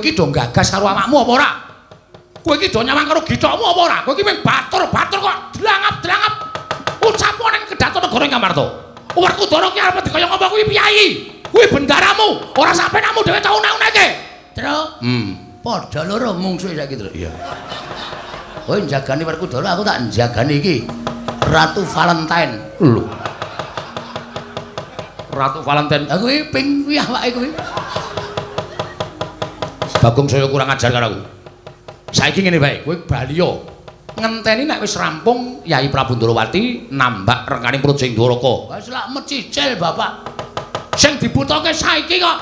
iki do gagas karo awakmu apa ora? Kowe iki do nyawang karo githokmu apa ora? Kowe iki mung batur-batur kok delangap-delangap. Ucapmu ning Kedaton Negara Ngamarta. Werkudara ki arep dikaya ngapa kuwi piyai? Kuwi bendaramu, ora sapenakmu dhewe tau une-uneke. Tru. Padha loro mungsuhe saiki, Tru. Iya. Kowe njagani Werkudara, aku tak njagani iki. Ratu Valentine. Lho. Ratu Valentine. Aku iki ping kuwi awake kuwi. Bagong saya kurang ajar karo aku. Saiki ngene bae, kowe baliya. Ngenteni nek wis rampung Yai Prabu Ndrawati nambak rengkaning perut sing Dwaraka. Wis lak mecicil, Bapak. Sing dibutuhke saiki kok.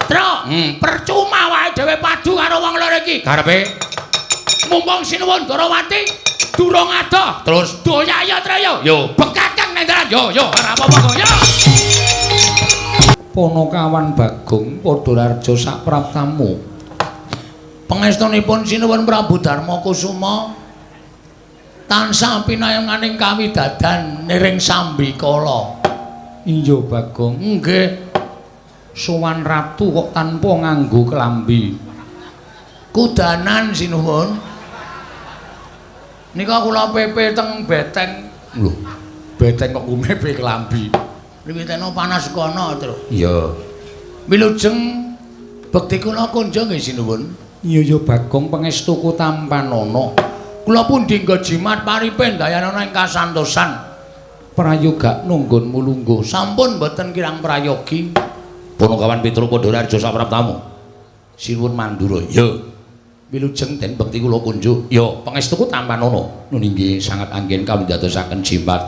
Tru, percuma wae dhewe padu karo wong loro iki. Karepe mumpung Sinuwun Ndrawati durung adoh, terus doya ya, Tru yo. Yo, bekakang nendaran yo, ora apa-apa kok yo. Ponokawan Bagong Padhararja sak praptamu. Pangestunipun Sinuwun Prabu Darma Kusuma tansah pinayanganing kawidadan niring Sambikala. Iya Bagong. Nggih. Sowan ratu kok tanpa nganggo klambi. Kudanan Sinuwun. Nika kula pepe teng beteng. Lho, beteng kok kumepe klambi. Riwiteno panas kono, Tru. Iya. Wilujeng bekti kula kunjung nggih Sinuwun. Iya Bagong pangestuku tampanana. Kula pun dinggo jimat paripen dayanana ing kasantosan. Prayoga nunggun mulungguh sampun boten kirang prayogi. Ponokawan Petro Padhararja sak praptamu. Sinuwun Mandura. Ya. Wilujeng den bekti kula kunjuk. Ya, pangestuku tampanana. Nun inggih sanget anggen kawidadosaken jimat.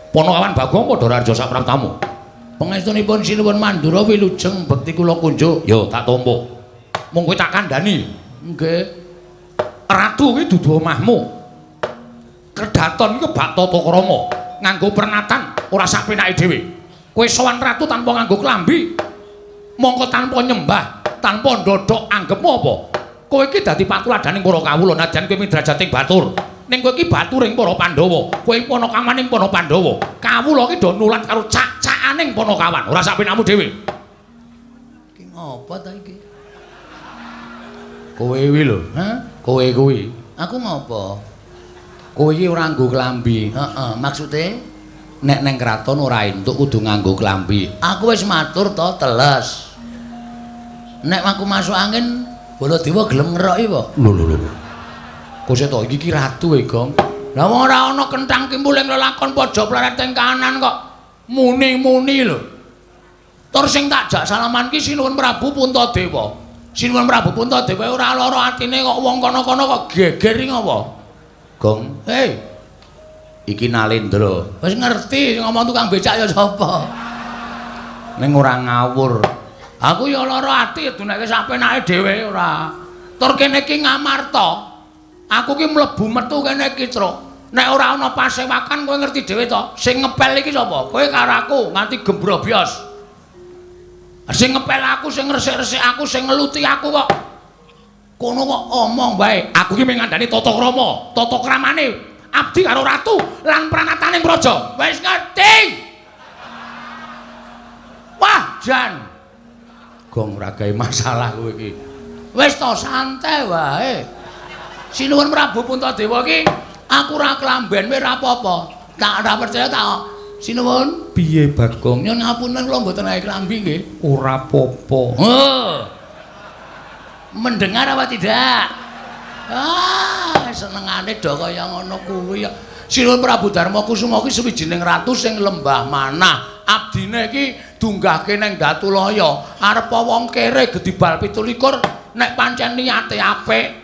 Ponokawan Bagong Padhararja sak praptamu. Pangestunipun Sinuwun Mandura wilujeng bekti kula kunjuk. Ya, tak tampa. Mung kowe tak kandhani. Nggih. Ratu kuwi dudu omahmu. Kedaton iki bak tata krama, nganggo pernatan ora sapenake dhewe. Kowe sowan ratu tanpa nganggo klambi, mongko tanpa nyembah, tanpa ndodhok anggepmu apa? Kowe iki dadi patuladaning para kawula nadyan kowe midrajating batur. Ning kowe iki baturing para Pandhawa, kowe panakawaning para Pandhawa. Kawula iki do nulat karo cak-cakaning panakawan, ora sapenakmu dhewe. Iki ngopo ta iki? Kowe kuwi lho, Kowe kuwi. Aku ngopo? Kowe iki ora nganggo klambi. Heeh, maksude nek neng kraton ora entuk kudu nganggo klambi. Aku wis matur to teles. Nek aku masuk angin, Baladewa gelem ngeroki apa? Lho. Kose to iki ratu e, Gong. Lah wong ora ana kenthang kimpuling lelakon pojok plaret teng kanan kok muni-muni lho. Tur sing tak jak salaman ki Sinuwun Prabu Puntadewa. Sinuwun Prabu Puntadewa ora lara atine kok wong kono-kono kok geger iki ngapa? Gong, hei. Iki Nalendra. Wis ngerti ngomong tukang becak ya sapa? Ning ora ngawur. Aku ya lara ati duneke sapenake dhewe ora. Tur kene iki Ngamarta. Aku ki mlebu metu kene iki, Truk. Nek ora ana pasewakan kowe ngerti dhewe to. Sing ngepel iki sapa? Kowe karo aku nganti gembrobyos. Sing ngepel aku, sing ngresik-resik aku, sing ngeluti aku kok. Kono kok omong bae. Aku ki mengandani tata krama, tata kramane abdi karo ratu lan pranataning praja. Wis ngerti. Wah, Jan. Gong ora gawe masalah kowe iki. Wis to santai wae. Sinuwun Prabu Puntadewa ki aku ora klamben ora apa-apa. Tak ora percaya tak. Sinuwun, piye Bagong? Nyun ngapunten kula mboten gawe klambi nggih. Ora apa-apa. Mendengar apa tidak? Senengane do kaya ngono kuwi ya. Sinuwun Prabu Darma Kusuma ki suwijining ratu sing lembah manah. Abdine iki dunggahke ning Datulaya. Arep wong kere gedhi bal 17 nek pancen niyate apik.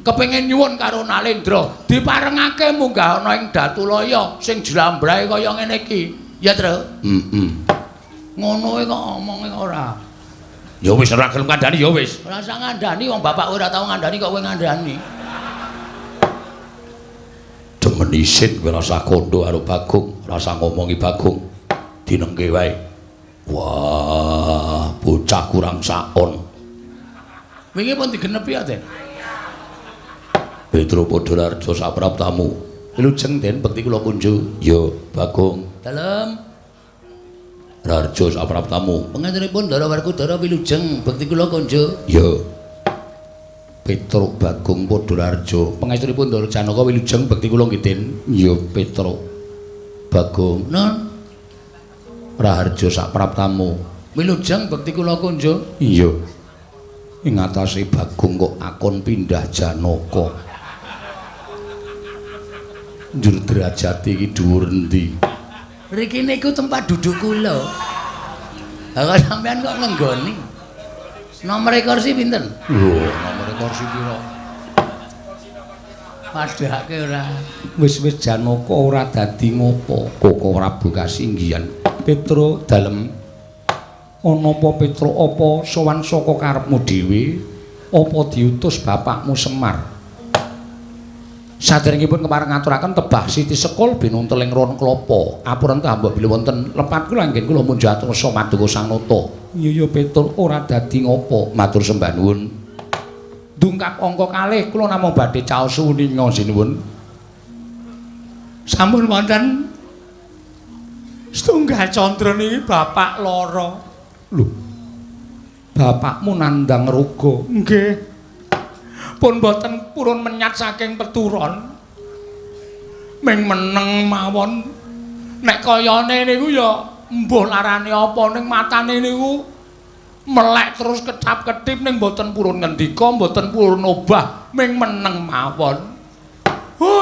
Kepengin nyuwun karo Nalendra diparengake munggah ana ing Datulaya sing jlambrahe kaya ngene iki. Ya, Tru? Ngono kok omonge ora. Ya wis ora gelem kandhani ya wis. Ora usah ngandhani wong bapak ora tau ngandhani kok kowe ngandhani. Demen isin kowe rasa kondo karo Bagong, rasa ngomongi Bagong. Dinengke wae. Wah, bocah kurang saon. Wingi pun digenepi ya, Den? Petro Padhararja sapraptamu. Wilujeng den bekti kula kunjuk. Ya, Bagong. Dalem. Rarja sapraptamu. Pengentenipun Ndara Werkudara wilujeng bekti kula kunjuk. Ya. Petruk Bagong Padhararja. Pangestunipun Ndara Janaka wilujeng bekti kula nggih, Den. Iya, Petruk Bagong. Nun. Raharja sak praptamu. Wilujeng bekti kula kunjo. Iya. Ing atase Bagong kok akon pindah Janaka. Njur derajate iki dhuwur endi? Mriki niku tempat duduk kula. Lah sampean kok ngenggoni? Nomor kursi pinten? Lho, nomor kursi pira? Padhake ora. Wis-wis Janaka ora dadi ngopo. Koko Prabu Kasinggihan. Petro dalem. Ana apa Petro apa sowan saka karepmu dhewe? Apa diutus bapakmu Semar? Saderengipun kepareng ngaturaken tebah Siti Sekul binuntel ing ron klapa. Apurenta mbok bilih wonten lepat kula anggen kula mun jatusa Maduka Sanata. Iya Petur ora dadi ngopo. Matur sembah nuwun. Dungkap angka kalih kula namung badhe caos suwuninga sinuwun. Sampun wonten setunggal condro niki bapak lara. Lho. Bapakmu nandang ruga. Nggih. Pun boten purun menyat saking peturon. Ming meneng mawon. Nek kayane niku ya mbuh larane apa ning matane niku melek terus kecap-ketip ning boten purun ngendika, boten purun obah, ming meneng mawon.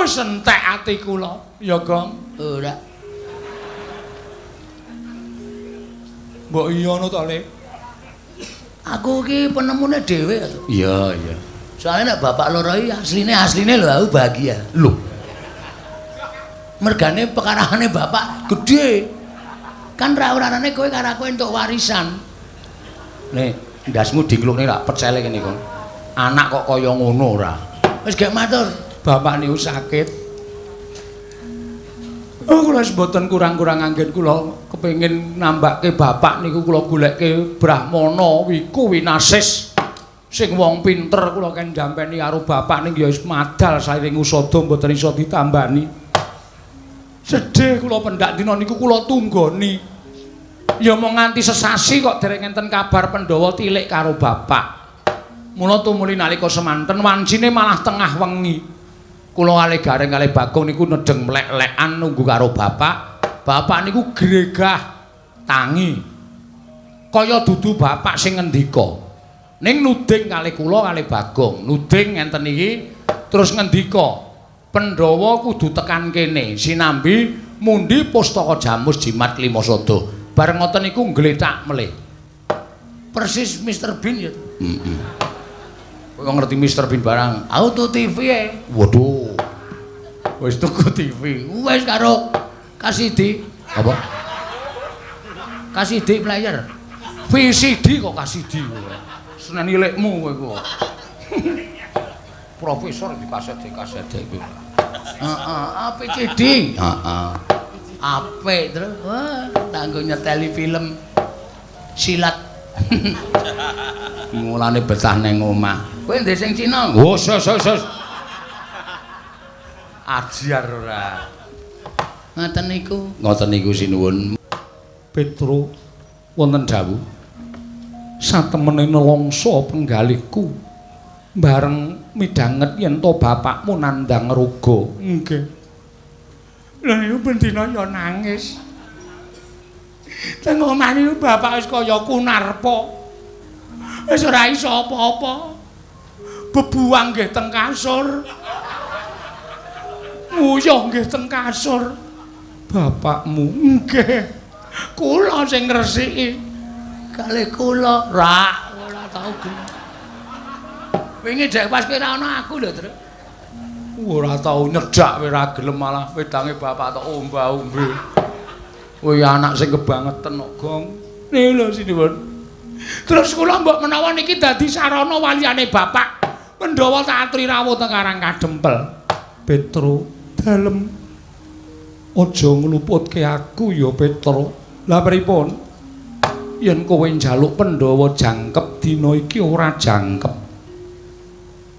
Sentek ati kula. Ya, Gong. Ora. Mbok iya ngono to, Le? Aku iki penemune dhewe to. Iya, iya. Soalnya nek bapak loro iki asline lho aku bahagia. Lho. Mergane pekarane bapak gedhe. Kan ra urane kowe karo aku entuk warisan. Nek ndasmu diklukne rak pecele kene kon. Anak kok kaya ngono ora. Wis gek matur, bapak niku sakit. Oh, kula mboten kurang-kurang anggen kula kepengin nambahke bapak niku kula goleke Brahmana wiku winasis. Sing wong pinter kula kan jampeni karo bapak ning ya wis madal sairing usada mboten iso ditambani. Sedih kula pendak dina niku kula tunggoni. Ya mung nganti sesasi kok dereng enten kabar Pandhawa tilik karo bapak. Mula tumuli nalika semanten wancine malah tengah wengi. Kula kalih gareng kalih Bagong niku nedeng mlek-lekan nunggu karo bapak. Bapak niku gregah tangi. Kaya dudu bapak sing ngendika. Ning nuding kalih kula kalih Bagong, nuding ngenten iki terus ngendika, Pandhawa kudu tekan kene, sinambi mundi pustaka Jamus Jimat Limasada. Bareng ngoten niku nggletak melih. Persis Mr. Bean ya. Heeh. Kowe ngerti Mr. Bean barang Auto TV e. Waduh. Wis tuku TV. Wis karo Kasidi. Apa? Kasidi player. VCD kok Kasidi kowe. Senen ilikmu kowe ku. Profesor di kaset iki. Heeh, APCD. Heeh. Apik terus. Wah, kanggo nyeteli film silat. Mulane betah ning omah. Kowe ndek sing Cina? Oh, sos. Ajar ora. Ngoten niku sinuwun. Petro wonten dawuh. Satemene nelongso penggalihku bareng midhanget yen to bapakmu nandang ruga. Nggih. Lha niku bendina ya nangis. Teng omah niku bapak wis kaya kunarpa. Wis ora iso apa-apa. Bebuang nggih teng kasur. Nguyuh nggih teng kasur. Bapakmu nggih. Kula sing ngresiki. Kalih kula ora tau gelem. Wingi dek pas kowe ora ana aku lho, Tru. Ora tau nyedak kowe ora gelem malah wedange bapak tok omba-ombe. Kowe anak sing kebangetan kok, Gong. Nih lho sinuwun. Terus kula mbok menawa niki dadi sarana waliyane bapak. Pandhawa tak aturi rawuh teng Karang Kadempel. Petro, dalem aja ngluputke aku ya, Petro. Lah pripun? Yen kowe njaluk Pandhawa jangkep dina iki ora jangkep.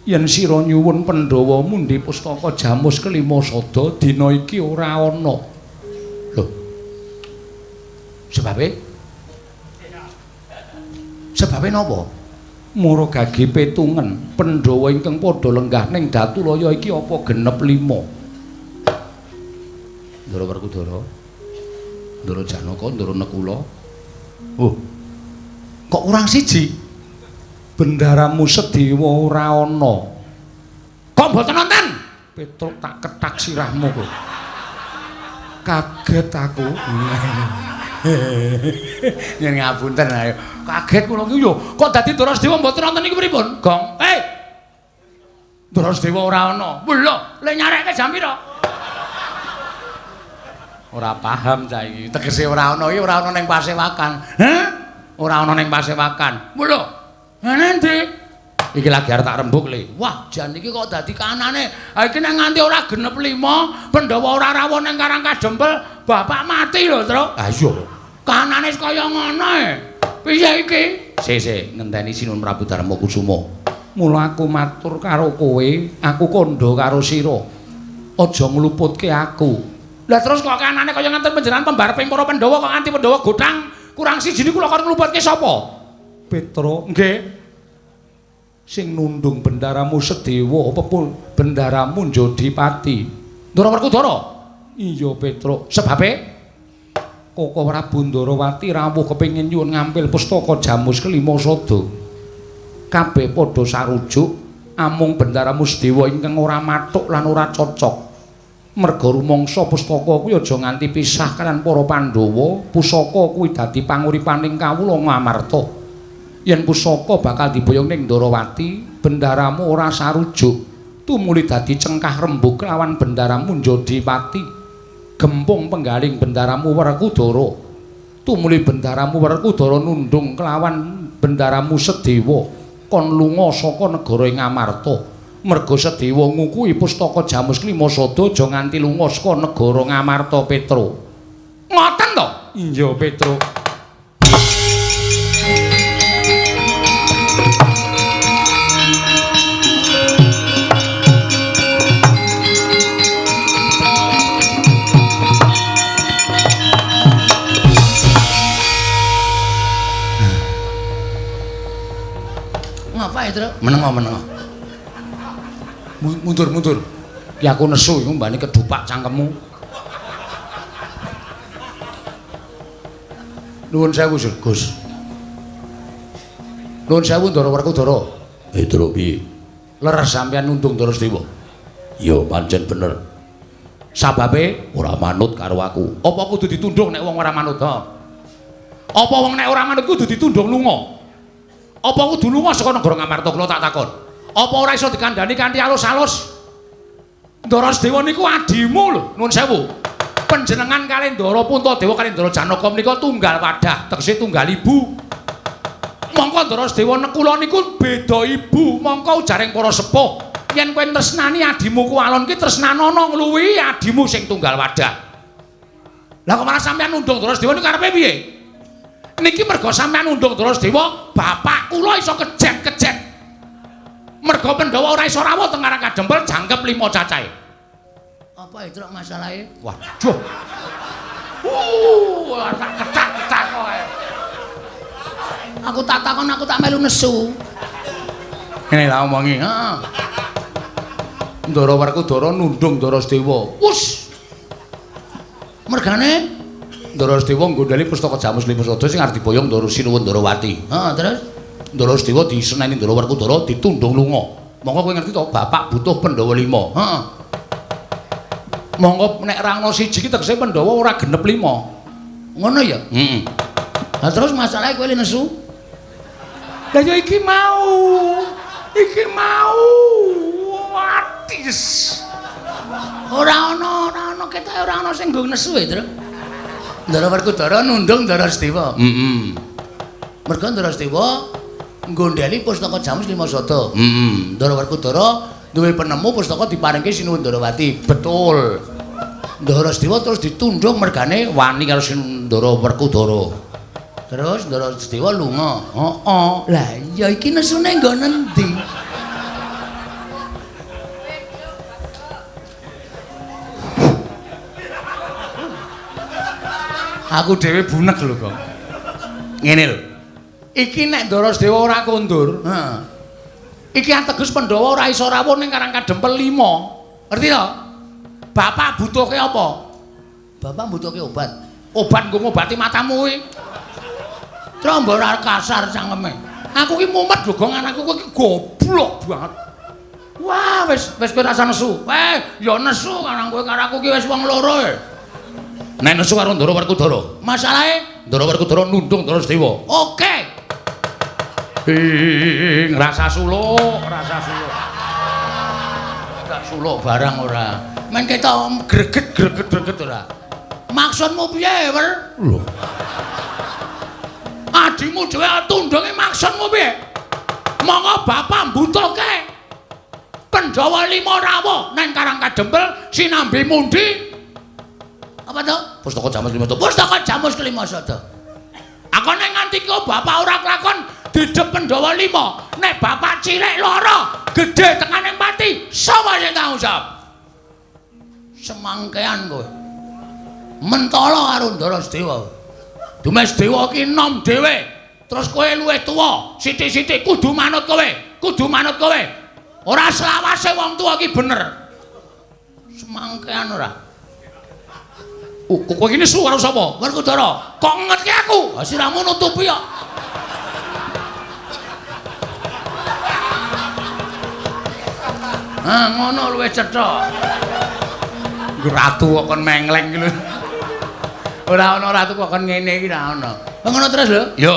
Yen sira nyuwun Pandhawa mundi pustaka Jamus Kelimasada dina iki ora ana. Lho. Sebabe napa? Mura gagi petungen Pandhawa ingkang padha lenggah ning Datulaya iki apa genep 5. Ndara Werkudara, Ndara Janaka, Ndara Nekula. Oh. Kok kurang siji? Bendaramu Sedewa ora ana. Kok mboten wonten? Petruk tak ketak sirahmu kok. Kaget aku. Yen ngapunten ayo. Kaget kula ki yo. Kok dadi Ndara Sedewa mboten wonten iki pripun? Gong. Ndara Sedewa ora ana. Lho, le nyarekke jam pira? Ora paham cah iki. Tegese ora ana iki ora ana ning Pasewakan. Hah? Ora ana ning Pasewakan. Lho. Endi? Iki lagi arep tak rembug le. Wah, jan iki kok dadi kanane. Ha iki nek nganti ora genep 5, Pandhawa ora rawuh ning Karang Kadempel, bapak mati lho, Tru. Ha iya. Kanane kaya ngono e. Piye iki? Sik, ngenteni Sinuwun Prabu Darma Kusuma. Mula aku matur karo kowe, aku kandha karo sira. Aja ngluputke aku. Lah terus kok kanane kaya ngenten panjenengan pembareping para Pandhawa kok nganti Pandhawa godhang kurang siji niku lho kon ngluputke sapa? Petruk. Nggih. Sing nundung bendaramu Sedewa apa pun bendaramu Jodipati. Ndara Werkudara. Iya Petruk. Sebabe Koko Prabu Ndarawati rawuh kepengin nyuwun ngampil pustaka Jamus kelima sada. Kabeh padha sarujuk amung bendaramu Sedewa ingkang ora mathuk lan ora cocok. Merga rumangsa pustaka kuwi aja nganti pisah kaliyan para Pandhawa, pusaka kuwi dadi panguripaning kawula Ngamarta. Yen pusaka bakal diboyong ning Ndarawati, bendaramu ora sarujuk, tumuli dadi cengkah rembug lawan bendaramu Jodipati. Gempung penggaling bendaramu Werkudara, tumuli bendaramu Werkudara nundung kelawan bendaramu Sedewa kon lunga saka negara ing Ngamarta. Merga Sedewa ngukuhi pustaka Jamus kelima sada aja nganti lunga saka negara Ngamarta, Petruk. Ngoten to? Iya, Petruk. Menengo. Mundur. Ki aku nesu iku mbane kedupak cangkemmu. Nuwun sewu, Gus. Nuwun sewu Ndara Werkudara. Tru piye? Leres sampeyan nundung Ndara Sedewa. Ya pancen bener. Sababe Ora manut karo aku. apa kudu ditundung nek wong ora manut? Apa wong nek ora manut kudu ditundung lunga? Apa kudu lunga saka negara Ngamarta kula tak takon? Apa ora iso dikandhani kanthi alus-alus? Ndara Sedewa niku adimu lho, nuwun sewu. Panjenengan kalih Ndara Puntadewa kalih Ndara Janaka menika tunggal wadah, tegese tunggal ibu. Mongko Ndara Sedewa Nekula niku beda ibu, mongko ujaring para sepuh, yen kowe tresnani adimu ku alon ki tresnanono ngluwihi adimu sing tunggal wadah. Lah kok malah sampeyan nundung Ndara Sedewa niku karepe piye? Niki merga sampeyan nundung Ndara Sedewa, bapak kula iso kejet-kejet. Merga Pandhawa ora iso rawuh teng Karang Kadempel jangkep 5 cacahe. Apa itu masalahe? Waduh. Tak ketak-ketak kowe. Aku tak takon aku tak melu nesu. Ngene lah omongi, heeh. Ndara Werkudara nundung Ndara Sedewa. Wus. Mergane Ndara Sedewa nggondhali pustaka Jamus Lima Sada sing arep diboyong Ndara Sinuwun Ndarawati. Heeh, terus Ndara Sedewa diseneni Ndara Werkudara ditundung lunga. Monggo kowe ngerti to, bapak butuh Pandhawa 5. Heeh. Monggo nek ra ana siji ki tegese Pandhawa ora genep 5. Ngono ya? Heeh. Lah terus masalahe kowe nesu? Lah ya iki mau. Iki mau. Watis. Ora ana ketoke ora ana sing nggo nesu e, Tru. Ndara Werkudara nundung Ndara Sedewa. Heeh. Merga Ndara Sedewa nggondhali pustaka Jamus Lima Sada. Ndara Werkudara duwe penemu pustaka diparingke Sinuwun Ndarawati. Betul. Ndara Sedewa terus ditundung mergane wani karo Ndara Werkudara. Terus Ndara Sedewa lunga. Heeh. Lah ya iki nesune nggo nendi? Aku dhewe bunek lho kok. Ngene lho. Iki nek Ndara Sedewa ora kondur, iki ateges Pandhawa ora iso rawuh ning Karang Kadempel 5. Ngerti to? Bapak butuhke apa? Bapak butuhke obat. Obat nggo ngobati matamu kuwi. Trombo ora kasar cangkeme. Aku ki mumet lho, gong anakku ki goblok banget. Wah, wis kowe rasa nesu. Ya nesu karang kowe karo aku ki wis wong loro. Nek nesu karo Ndara Werkudara, masalahe Ndara Werkudara nundung Ndara Sedewa. Oke. Rasa suluk, rasa suluk. Gak suluk barang ora. Men ketok greget ora. Maksudmu piye, Wer? Lho. Adimu dhewe tundunge maksudmu piye? Monggo bapak mbutuhke Pandhawa 5 rawuh nang Karang Kadempel sinambi mundi. Apa to? Pustaka Jamus Klimasada. Pustaka Jamus Klimasada. Aku nek nganti kok bapak ora kelakon didep Pandhawa 5, nek bapak cilik lara, gedhe tekaning pati, sapa sing tanggung jawab? Semangkean kowe. Mentala karo Ndara Sedewa. Dumes Dewa ki nom dhewe. Terus kowe luwih tuwa, sithik-sithik kudu manut kowe. Ora selawase wong tuwa ki bener. Semangkean ora. Kowe iki nesu karo sapa? Werkudara. Kok ngerti aku? Siramu nutupi kok. Ngono luwih cetha. Ratu kok kon mengleng iki lho. Ora ana ratu kok kon ngene iki ora ana. Ngono terus lho? Yo.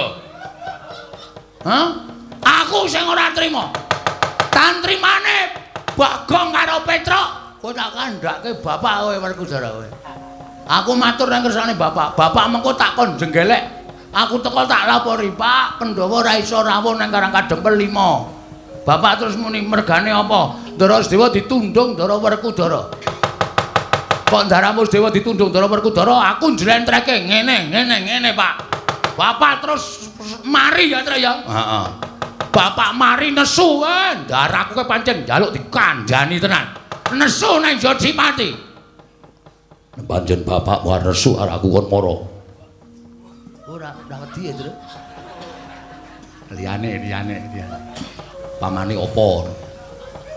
Aku sing ora trima. Tantrimane Bagong karo Petruk, kowe tak kandhake bapak kowe Werkudara kowe. Aku matur nang kersane bapak. Bapak mengko takon jenggelek. Aku teko tak lapori, Pak, Pandhawa ora iso rawuh nang Karang Kadempel 5. Bapak terus muni mergane apa? Ndara Sedewa ditundung Ndara Werkudara. Kok Ndaramu Sedewa ditundung Ndara Werkudara, aku njlentreke ngene, Pak. Bapak terus mari ya, Tra ya. Heeh. Bapak mari nesu, ndaraku ke pancen njaluk dikandhani tenan. Nesu nang Jodipati. Pancen bapakmu arep nesu arep aku kon mara. Ora wedi ya, Tru. Liyane. Pamane apa?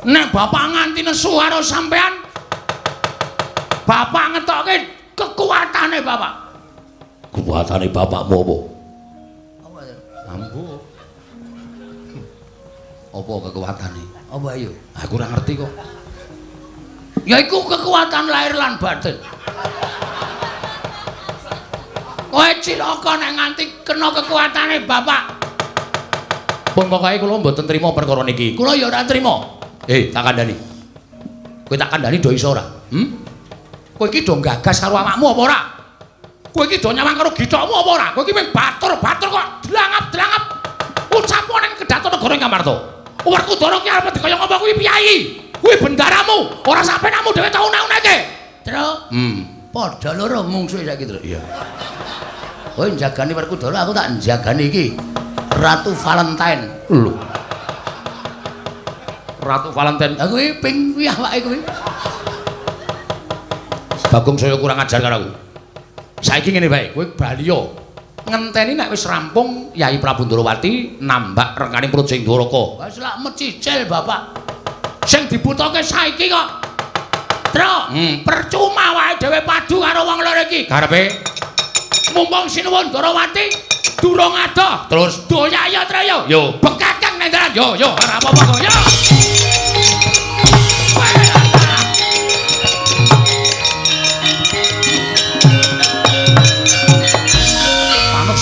Nek bapak nganti nesu karo sampean, bapak ngetokke kekuatane bapak. Kekuatane bapakmu apa? Apa ya? Ambu. Apa kekuatane? Apa ayo? Aku ora ngerti kok. Yaiku kekuatan lahir lan batin. Kowe cilaka nek nganti kena kekuatane bapak. Pun pokoke kula mboten trima perkara niki. Kula ya ora trima. Tak kandhani. Kowe tak kandhani do iso ora? Kowe iki do gagas karo awakmu apa ora? Kowe iki do nyawang karo githokmu apa ora? Kowe iki mung batur kok dlangap-dlangap. Ucapmu ning Kedaton Negara Ngamarta. Werkudara ki arep dikaya ngapa kuwi piyai? Kuwi bendaramu, ora sapenakmu dhewe tau une-uneke. Tru. Padha loro mungsuhe saiki, Tru. Iya. Kowe njagani Werkudara, aku tak njagani iki. Ratu Valentine. Lho. Ratu Valentine. Lah kuwi ping kuwi awake kuwi. Bagong saya kurang ajar karo aku. Saiki ngene bae, kowe baliya. Ngenteni nek wis rampung Yai Prabu Ndrawati nambak rengkaning perut sing Dwaraka. Wis lak mecicil, Bapak. Sing dibutuhke saiki kok. Tru, percuma wae dhewe padu karo wong loro iki. Karepe Mumpung sinuwun Ndrawati durung adoh. terus Doya ya, Tru yo. yo Bekakang nendaran. Yo, ora apa-apa kok. Yo.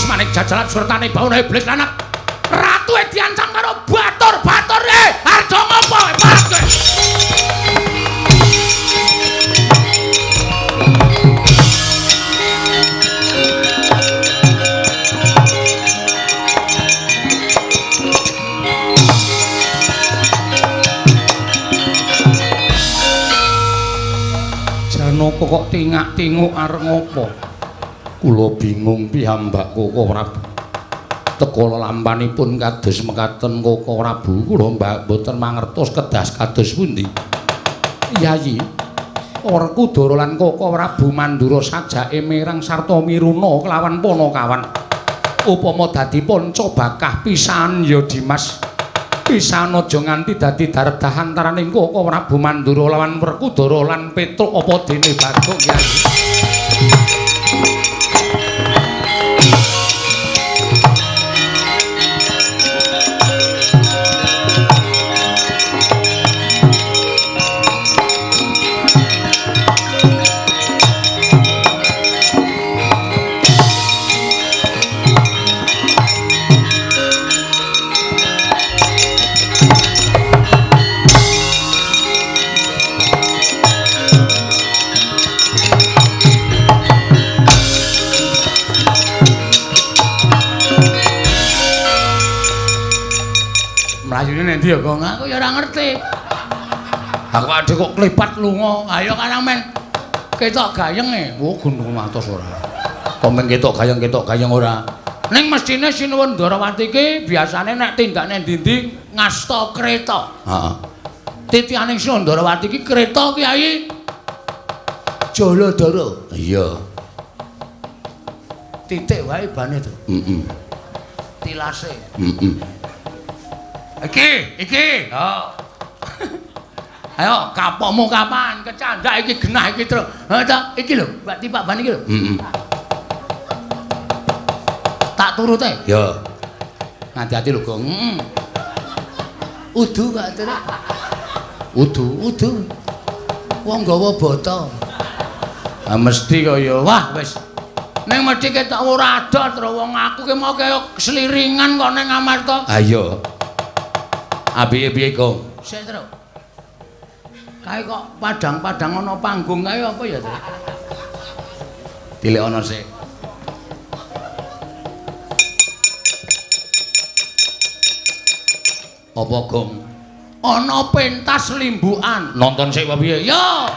Manik jajalan surtane bauna iblis lanak. Ratu diancam karo batur harga ngopo parah kowe. Janaka kok tingak-tinguk arep ngopo? Kula bingung piyambak Koko Prabu. Teka lampanipun kados mekaten Koko Prabu, kula mboten mangertos kedas kados pundi. Yayi, Werkudara lan Koko Prabu Mandura sajake mirang sarta miruna kelawan Panakawan. upama dadi panca bakah pisan ya Dimas. Pisan aja nganti dadi daredah antaraning Koko Prabu Mandura lawan Werkudara lan Petruk apa dene Bagong Kyai. Mlayune nek ndi ya, Gong? Aku ya ora ngerti. Aku ade kok klepat lunga. Ayo Karang men. Ketok gayenge. Oh, gunung atos ora. Kok men ketok gayeng ora. Ning mestine Sinuwun Ndarawati iki biasane nek tindakne ndi-ndi ngasta kreta. Heeh. Titianing Sinuwun Ndarawati iki kreta Kyai. Jaladara. Iya. Titik wae bane to. Heeh. Tilase. Heeh. Iki. Oh. Ayo, kapokmu kapan? Kecandak iki genah iki terus. Ha ta, iki lho, Pak Tipak Ban iki lho. Heeh. Tak turut ae. Ya. Hati-hati lho, Gong. Udu Pak Tru. Udu. Wong gawa bata. Ah mesti kaya wah wis. Ning mesti ketok ora ada terus wong aku ki mau kaya seliringan kok ning Amarta. Ayo. Piye Gong? Sik, Tru. Kae kok padang-padang ana panggung kae apa ya, Tru? Dilek ana sik. Apa Gong? Ana pentas limbukan. Nonton sik apa piye? Yo.